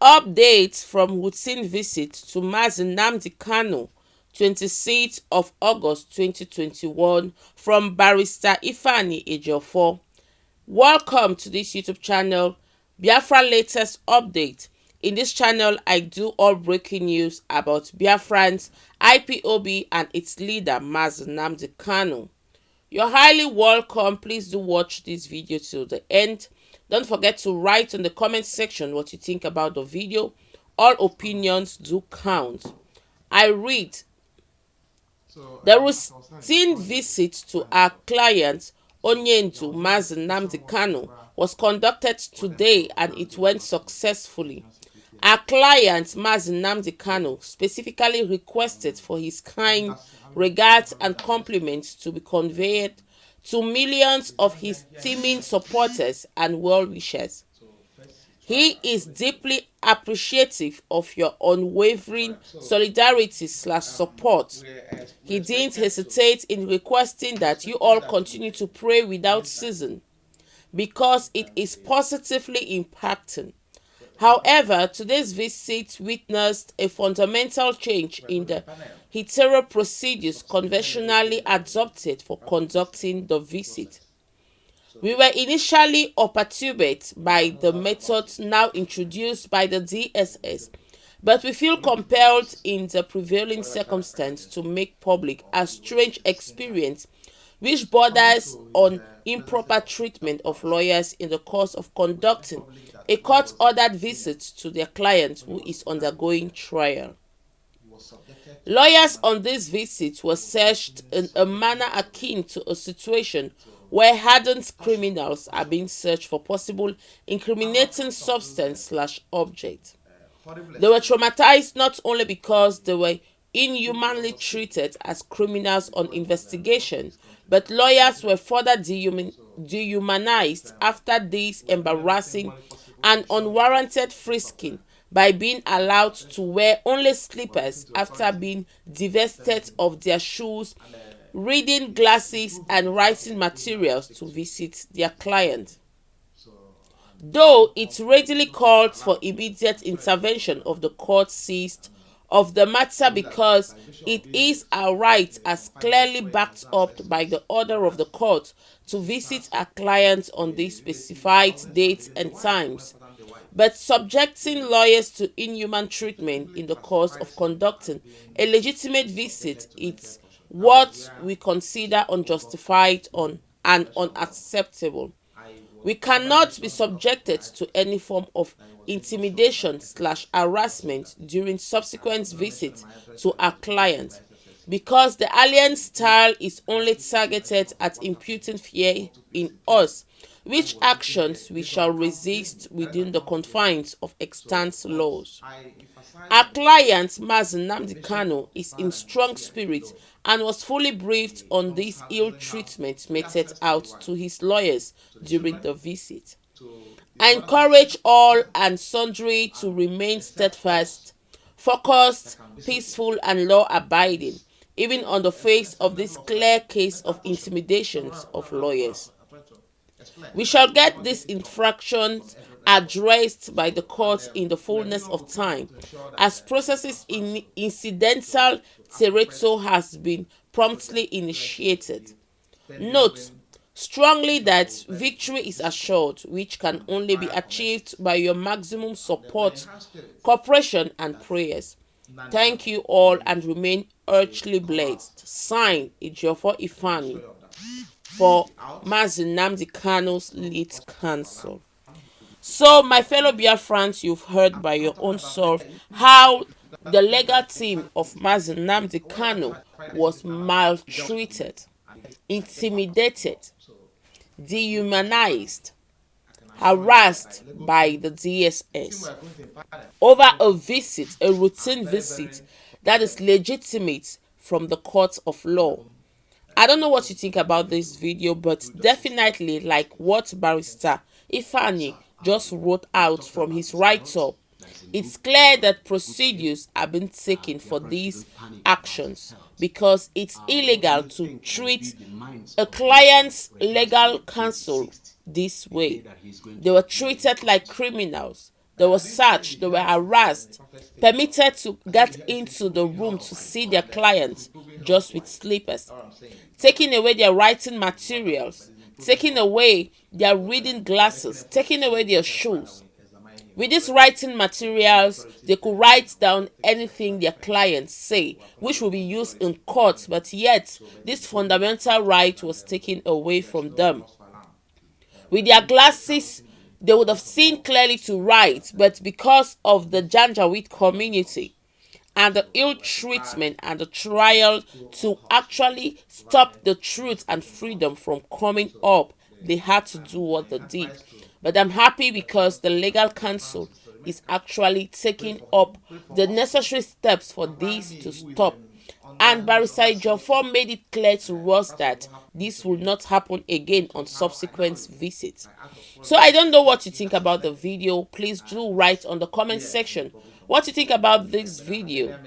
Updates from routine visit to Mazi Nnamdi Kanu, 26th of August 2021 from Barrister Ejiofor. Welcome to this YouTube channel, Biafra latest update. In this channel, I do all breaking news about Biafrans, IPOB and its leader Mazi Nnamdi Kanu. You're highly welcome. Please do watch this video till the end. Don't forget to write in the comment section what you think about the video. All opinions do count. I read. The routine visit to our client Onyendu Mazi Nnamdi Kanu was conducted today and it went successfully. Our client Mazi Nnamdi Kanu specifically requested for his kind regards and compliments to be conveyed to millions of his teeming supporters and well-wishers. He is deeply appreciative of your unwavering solidarity/support. He didn't hesitate in requesting that you all continue to pray without ceasing because it is positively impacting. However, today's visit witnessed a fundamental change in the hetero procedures conventionally adopted for conducting the visit. We were initially perturbed by the methods now introduced by the DSS, but we feel compelled in the prevailing circumstance to make public a strange experience which borders on improper treatment of lawyers in the course of conducting a court-ordered visit to their client who is undergoing trial. Lawyers on this visit were searched in a manner akin to a situation where hardened criminals are being searched for possible incriminating substance/object. They were traumatized not only because they were inhumanly treated as criminals on investigation, but lawyers were further dehumanized after this embarrassing and unwarranted frisking by being allowed to wear only slippers after being divested of their shoes, reading glasses and writing materials to visit their client. Though it readily called for immediate intervention of the court seized of the matter because it is our right as clearly backed up by the order of the court to visit our clients on these specified dates and times. But subjecting lawyers to inhuman treatment in the course of conducting a legitimate visit is what we consider unjustified and unacceptable. We cannot be subjected to any form of intimidation/harassment during subsequent visits to our client because the alien style is only targeted at imputing fear in us, which actions we shall resist within the confines of extant laws. Our client Mazi Nnamdi Kanu is in strong spirit and was fully briefed on this ill treatment meted out to his lawyers during the visit. I encourage all and sundry to remain steadfast, focused, peaceful and law-abiding, even on the face of this clear case of intimidations of lawyers. We shall get these infractions addressed by the court in the fullness of time, as processes in incidental territory has been promptly initiated. Note strongly that victory is assured, which can only be achieved by your maximum support, cooperation and prayers. Thank you all and remain richly blessed. Signed, Ejiofor Ifani, for Mazi Nnamdi Kanu's lead counsel. So, my fellow Biafrans, you've heard by your own self how the legal team of Mazi Nnamdi Kanu was maltreated, intimidated, dehumanized, harassed by the DSS over a visit, a routine visit that is legitimate from the court of law. I don't know what you think about this video, but definitely like what Barrister Ifani just wrote out from his write-up, it's clear that procedures have been taken for these actions because it's illegal to treat a client's legal counsel this way. They were treated like criminals. They were searched, they were harassed, permitted to get into the room to see their clients just with slippers, taking away their writing materials, taking away their reading glasses, taking away their shoes. With these writing materials, they could write down anything their clients say, which will be used in court, but yet this fundamental right was taken away from them. With their glasses, they would have seen clearly to write, but because of the Janjaweed community and the ill treatment and the trial to actually stop the truth and freedom from coming up, they had to do what they did. But I'm happy because the legal counsel is actually taking up the necessary steps for this to stop. And Barrister Ejiofor made it clear to us that this will not happen again on subsequent visits. So I don't know what you think about the video. Please do write on the comment section what you think about this video.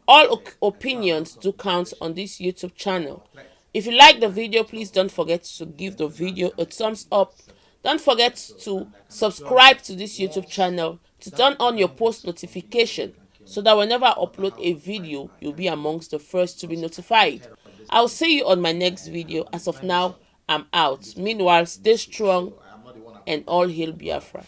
All opinions do count on this YouTube channel. If you like the video, please don't forget to give the video a thumbs up. Don't forget to subscribe to this YouTube channel, to turn on your post notification so that whenever I upload a video, you'll be amongst the first to be notified. I'll see you on my next video. As of now, I'm out. Meanwhile, stay strong and all hail Biafra.